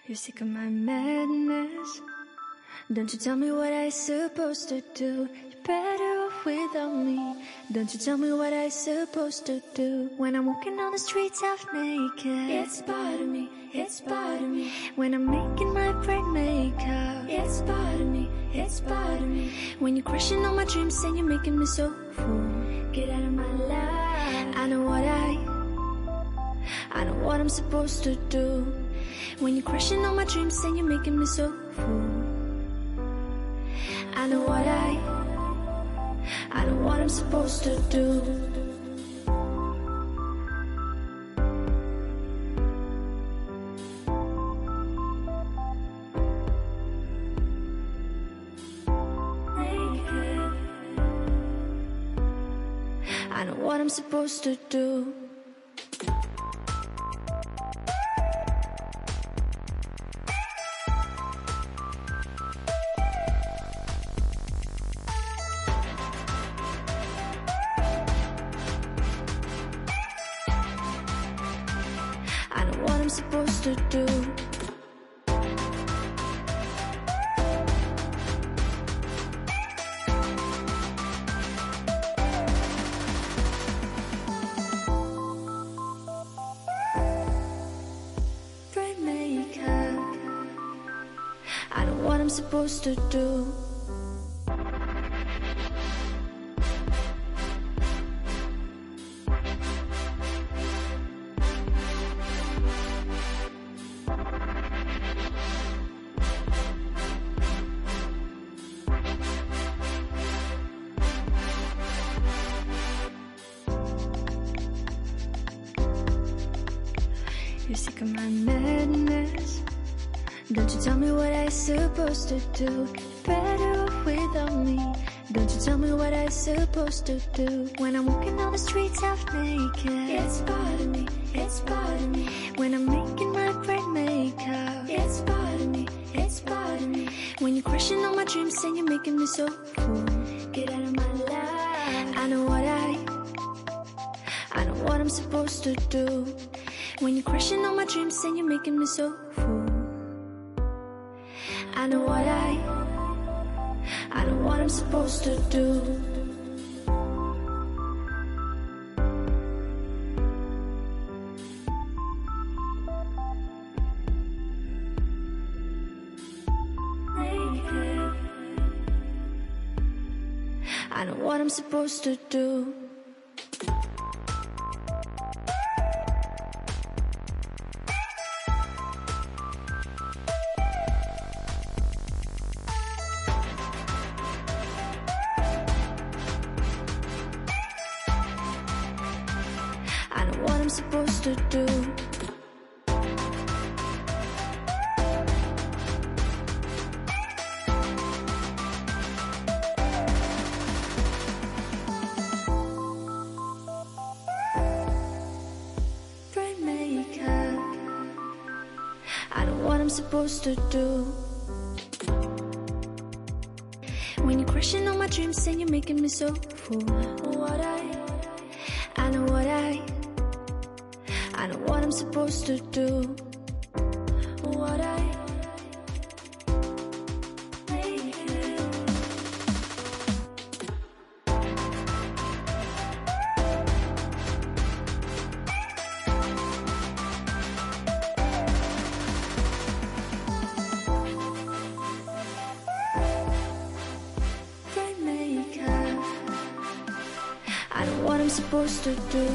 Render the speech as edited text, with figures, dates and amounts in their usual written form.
You're sick of my madness. Don't you tell me what I supposed to do. You're better off without me. Don't you tell me what I supposed to do. When I'm walking on the streets half naked, it's bothering me, it's bothering me. When I'm making my brain makeup, it's bothering me, it's bothering me. When you're crushing all my dreams and you're making me so full, get out of my life. I know what I'm supposed to do. When you're crushing all my dreams and you're making me so full, I know what I'm supposed to do. I know what I'm supposed to do. I know what I'm supposed to do. Brain maker. I know what I'm supposed to do. You're sick of my madness. Don't you tell me what I supposed to do. You're better off without me. Don't you tell me what I supposed to do. When I'm walking on the streets half naked, it's bothering me, it's bothering me. When I'm making my brain makeup, it's bothering me, it's bothering me. When you're crushing all my dreams and you're making me so full, get out of my life. I know what I'm supposed to do. When you're crushing all my dreams and you're making me so full, I know what I'm supposed to do. I know what I'm supposed to do. I know what I'm supposed to do. Brain maker. I know what I'm supposed to do. When you're crushing all my dreams and you're making me so full, I know what I'm supposed to do. Brain maker. I know what I'm supposed to do.